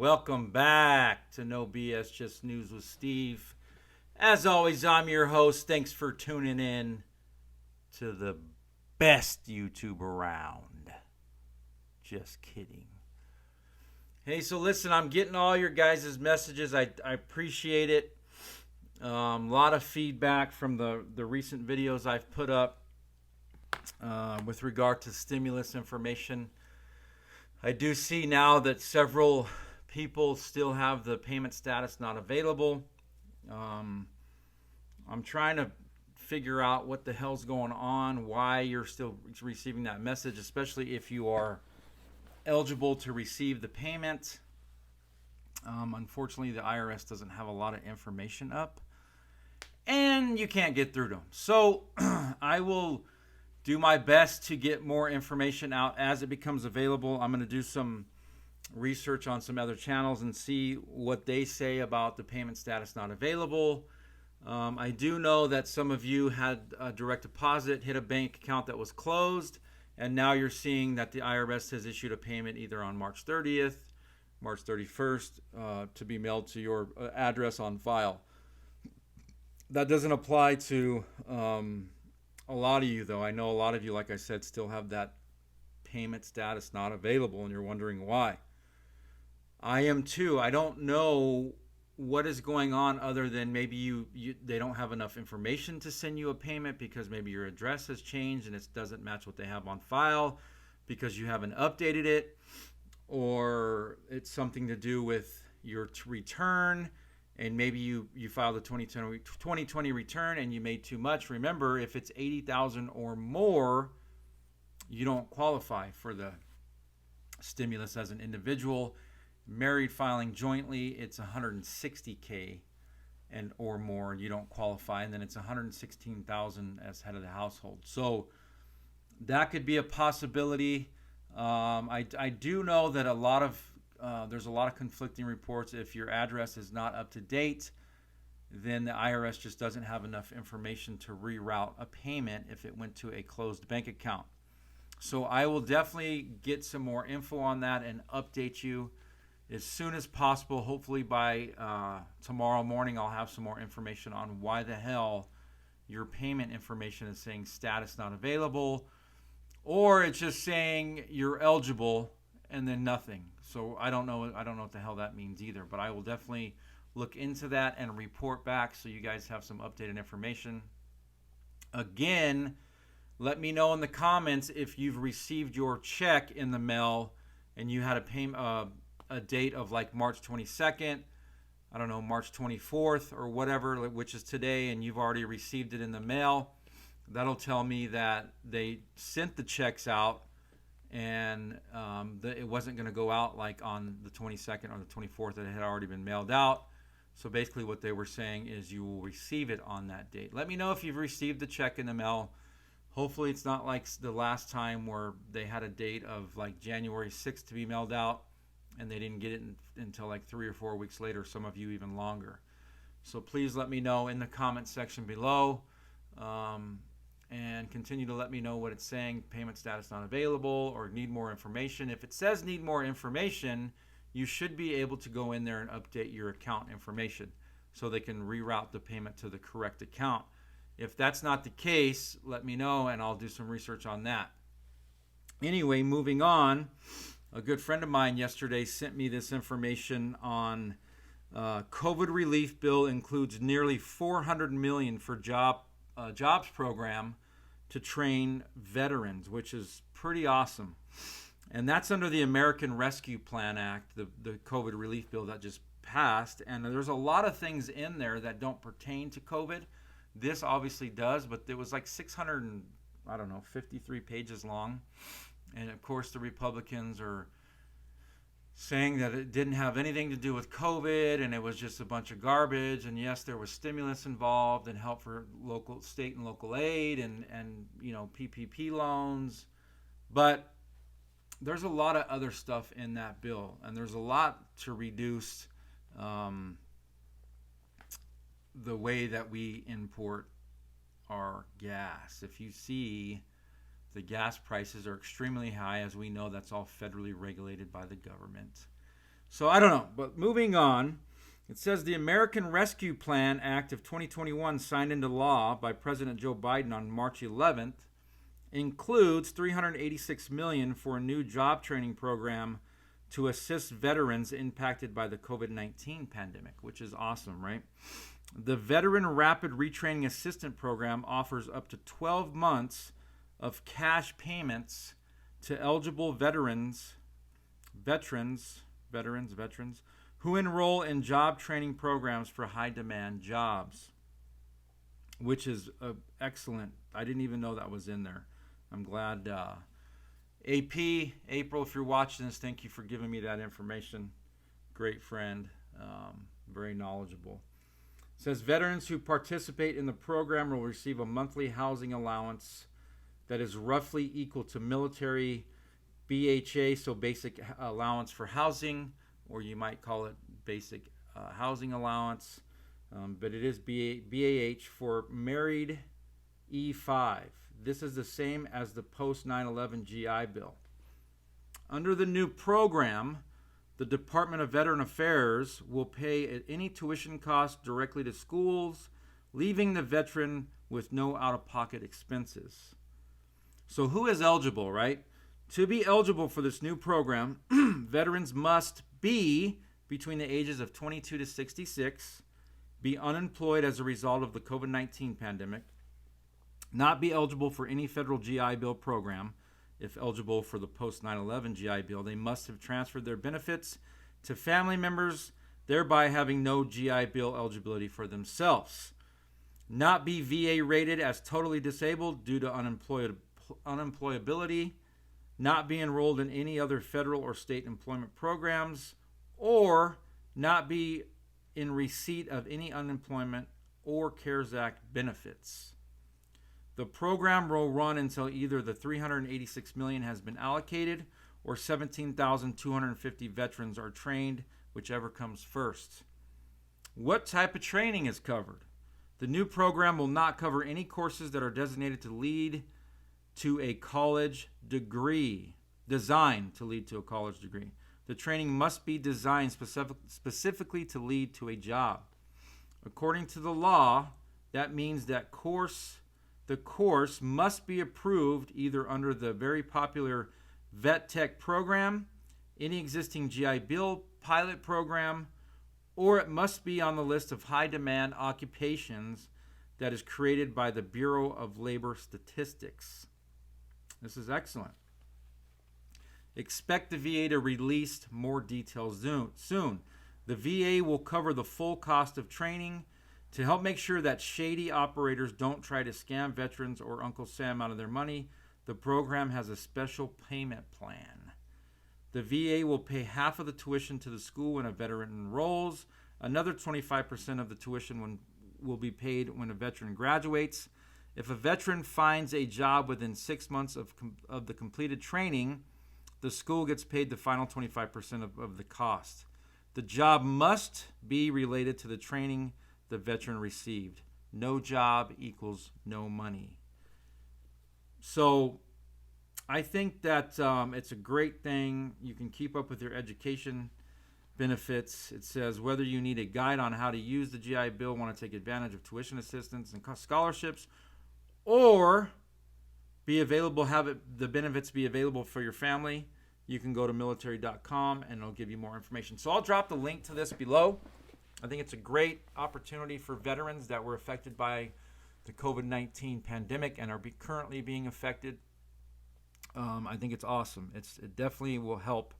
welcome back to No BS Just News with Steve. As always, I'm your host. Thanks for tuning in to the best YouTube around. Just kidding. Hey, so listen, I'm getting all your guys' messages. I appreciate it. A lot of feedback from the recent videos I've put up with regard to stimulus information. I do see now that several people still have the payment status not available. I'm trying to figure out what the hell's going on, why you're still receiving that message, especially if you are eligible to receive the payment. Unfortunately, the IRS doesn't have a lot of information up, and you can't get through to them. So I will do my best to get more information out as it becomes available. I'm going to do some research on some other channels and see what they say about the payment status not available. I do know that some of you had a direct deposit hit a bank account that was closed, and now you're seeing that the IRS has issued a payment either on March 30th, March 31st, to be mailed to your address on file. That doesn't apply to a lot of you, though. I know a lot of you, like I said, still have that payment status not available, and you're wondering why. I am too. I don't know what is going on other than maybe they don't have enough information to send you a payment because maybe your address has changed and it doesn't match what they have on file because you haven't updated it, or it's something to do with your return. And maybe you filed a 2020 return and you made too much. Remember, if it's $80,000 or more, you don't qualify for the stimulus as an individual. Married filing jointly, it's $160K and or more, you don't qualify. And then it's $116,000 as head of the household. So that could be a possibility. I do know that there's a lot of conflicting reports. If your address is not up to date, then the IRS just doesn't have enough information to reroute a payment if it went to a closed bank account. So I will definitely get some more info on that and update you as soon as possible. Hopefully by tomorrow morning I'll have some more information on why the hell your payment information is saying status not available, or it's just saying you're eligible and then nothing. So I don't know what the hell that means either, but I will definitely look into that and report back so you guys have some updated information. Again, let me know in the comments if you've received your check in the mail and you had a date of like March 22nd, I don't know, March 24th or whatever, which is today, and you've already received it in the mail. That'll tell me that they sent the checks out and it wasn't going to go out like on the 22nd or the 24th, that it had already been mailed out. So basically what they were saying is you will receive it on that date. Let me know if you've received the check in the mail. Hopefully it's not like the last time where they had a date of like January 6th to be mailed out and they didn't get it until like 3 or 4 weeks later, some of you even longer. So please let me know in the comment section below. And continue to let me know what it's saying, payment status not available, or need more information. If it says need more information, you should be able to go in there and update your account information so they can reroute the payment to the correct account. If that's not the case, let me know and I'll do some research on that. Anyway, moving on, a good friend of mine yesterday sent me this information on COVID relief bill includes nearly $400 million for jobs program to train veterans, which is pretty awesome. And that's under the American Rescue Plan Act, the COVID relief bill that just passed. And there's a lot of things in there that don't pertain to COVID. This obviously does, but it was like 53 pages long. And of course the Republicans are saying that it didn't have anything to do with COVID and it was just a bunch of garbage. And yes, there was stimulus involved and help for local, state and local aid and PPP loans. But there's a lot of other stuff in that bill, and there's a lot to reduce the way that we import our gas. If you see, the gas prices are extremely high. As we know, that's all federally regulated by the government. So I don't know, but moving on, it says the American Rescue Plan Act of 2021, signed into law by President Joe Biden on March 11th, includes $386 million for a new job training program to assist veterans impacted by the COVID-19 pandemic, which is awesome, right? The Veteran Rapid Retraining Assistant Program offers up to 12 months of cash payments to eligible veterans who enroll in job training programs for high-demand jobs, which is excellent. I didn't even know that was in there. I'm glad. April, if you're watching this, thank you for giving me that information. Great friend, very knowledgeable. It says veterans who participate in the program will receive a monthly housing allowance that is roughly equal to military BHA, so basic allowance for housing, or you might call it basic housing allowance, but it is BAH for married E5. This is the same as the post 9/11 GI Bill. Under the new program, the Department of Veteran Affairs will pay any tuition costs directly to schools, leaving the veteran with no out-of-pocket expenses. So who is eligible, right? To be eligible for this new program, veterans must be between the ages of 22 to 66, be unemployed as a result of the COVID-19 pandemic, not be eligible for any federal GI Bill program. If eligible for the post 9/11 GI Bill, they must have transferred their benefits to family members, thereby having no GI Bill eligibility for themselves. Not be VA rated as totally disabled due to unemployability, not be enrolled in any other federal or state employment programs, or not be in receipt of any unemployment or CARES Act benefits. The program will run until either the $386 million has been allocated or 17,250 veterans are trained, whichever comes first. What type of training is covered? The new program will not cover any courses that are designated to lead to a college degree, designed to lead to a college degree. The training must be designed specifically to lead to a job. According to the law, that means that the course must be approved either under the very popular Vet Tech program, any existing GI Bill pilot program, or it must be on the list of high-demand occupations that is created by the Bureau of Labor Statistics. This is excellent. Expect the VA to release more details soon. The VA will cover the full cost of training to help make sure that shady operators don't try to scam veterans or Uncle Sam out of their money. The program has a special payment plan. The VA will pay half of the tuition to the school when a veteran enrolls. Another 25% of the tuition will be paid when a veteran graduates. If a veteran finds a job within 6 months of the completed training, the school gets paid the final 25% of the cost. The job must be related to the training the veteran received. No job equals no money. So I think that it's a great thing. You can keep up with your education benefits. It says whether you need a guide on how to use the GI Bill, want to take advantage of tuition assistance and scholarships, or have the benefits be available for your family, you can go to military.com and it'll give you more information. So I'll drop the link to this below. I think it's a great opportunity for veterans that were affected by the COVID-19 pandemic and are currently being affected. I think it's awesome. It definitely will help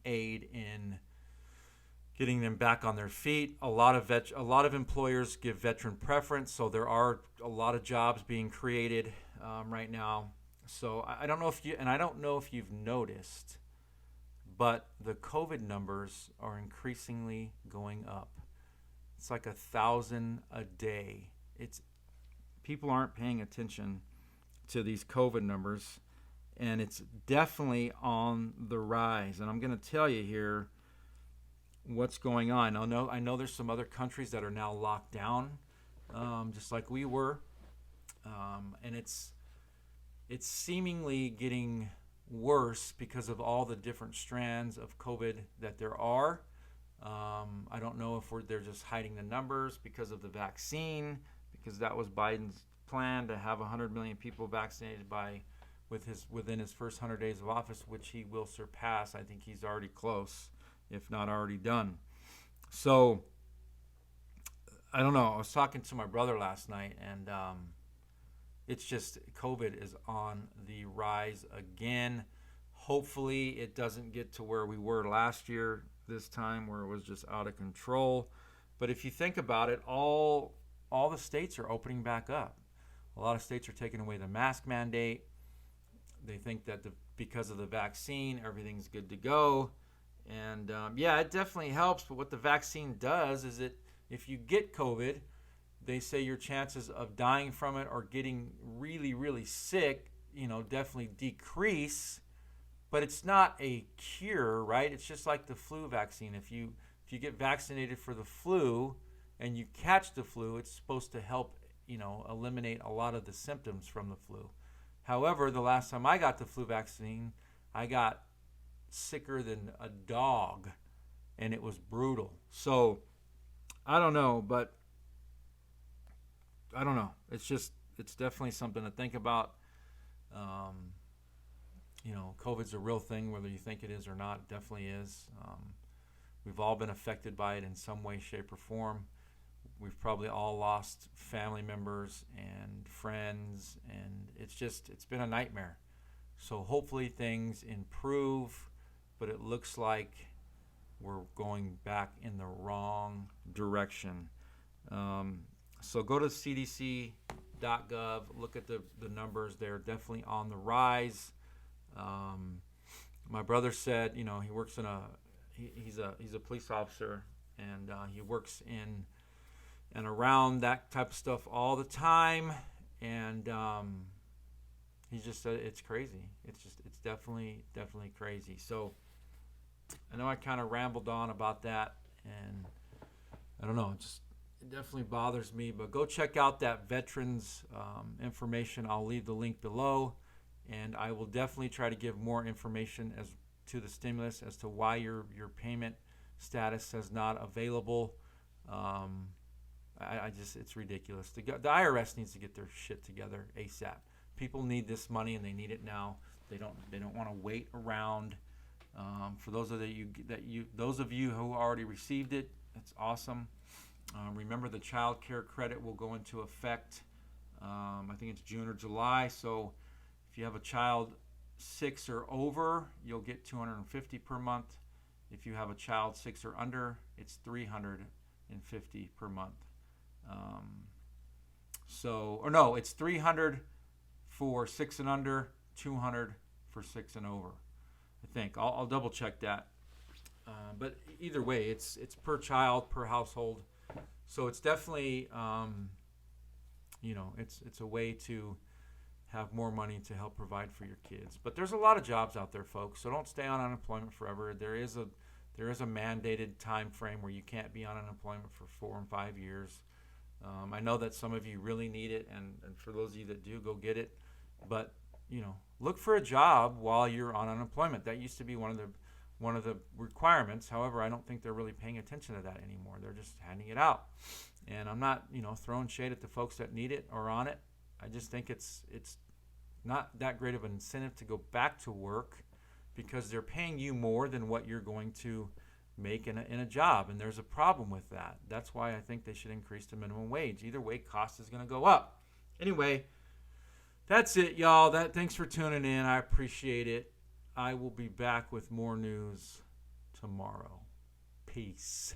aid in getting them back on their feet. A lot of employers give veteran preference, so there are a lot of jobs being created right now. So I don't know if you've noticed, but the COVID numbers are increasingly going up. It's like 1,000 a day. People aren't paying attention to these COVID numbers, and it's definitely on the rise. And I'm going to tell you here what's going on. I know there's some other countries that are now locked down, just like we were, and it's seemingly getting worse because of all the different strands of COVID that there are. I don't know if they're just hiding the numbers because of the vaccine, because that was Biden's plan to have 100 million people vaccinated within his first 100 days of office, which he will surpass. I think he's already close, if not already done. So I don't know. I was talking to my brother last night, and it's just COVID is on the rise again. Hopefully it doesn't get to where we were last year this time, where it was just out of control. But if you think about it, all the states are opening back up. A lot of states are taking away the mask mandate. They think that because of the vaccine, everything's good to go. And yeah, it definitely helps. But what the vaccine does is if you get COVID, they say your chances of dying from it or getting really, really sick, definitely decrease. But it's not a cure, right? It's just like the flu vaccine. If you get vaccinated for the flu and you catch the flu, it's supposed to help, eliminate a lot of the symptoms from the flu. However, the last time I got the flu vaccine, I got sicker than a dog, and it was brutal. So I don't know, but I don't know. It's definitely something to think about. COVID's a real thing, whether you think it is or not. It definitely is. We've all been affected by it in some way, shape, or form. We've probably all lost family members and friends, and it's been a nightmare. So hopefully things improve, but it looks like we're going back in the wrong direction. So go to cdc.gov, look at the numbers. They're definitely on the rise. My brother said, he works he's a police officer, and he works in and around that type of stuff all the time, and he just said it's crazy. It's definitely crazy. So I know I kind of rambled on about that, and I don't know, it definitely bothers me. But go check out that veterans information. I'll leave the link below, and I will definitely try to give more information as to the stimulus as to why your payment status says not available. It's ridiculous. The IRS needs to get their shit together ASAP. People need this money, and they need it now. They don't want to wait around. For those of you who already received it, that's awesome. Remember, the child care credit will go into effect. I think it's June or July. So if you have a child 6 or over, you'll get $250 per month. If you have a child 6 or under, it's $350 per month. It's $300 for 6 and under, $200 for 6 and over. I think I'll double check that. But either way, it's per child, per household. So it's definitely it's a way to have more money to help provide for your kids. But there's a lot of jobs out there, folks. So don't stay on unemployment forever. There is a mandated time frame where you can't be on unemployment for 4 and 5 years. I know that some of you really need it, and for those of you that do, go get it. But look for a job while you're on unemployment. That used to be one of the requirements. However, I don't think they're really paying attention to that anymore. They're just handing it out. And I'm not throwing shade at the folks that need it or on it. I just think it's not that great of an incentive to go back to work, because they're paying you more than what you're going to make in a job, and there's a problem with that. That's why I think they should increase the minimum wage. Either way, cost is going to go up. Anyway, that's it, y'all. Thanks for tuning in. I appreciate it. I will be back with more news tomorrow. Peace.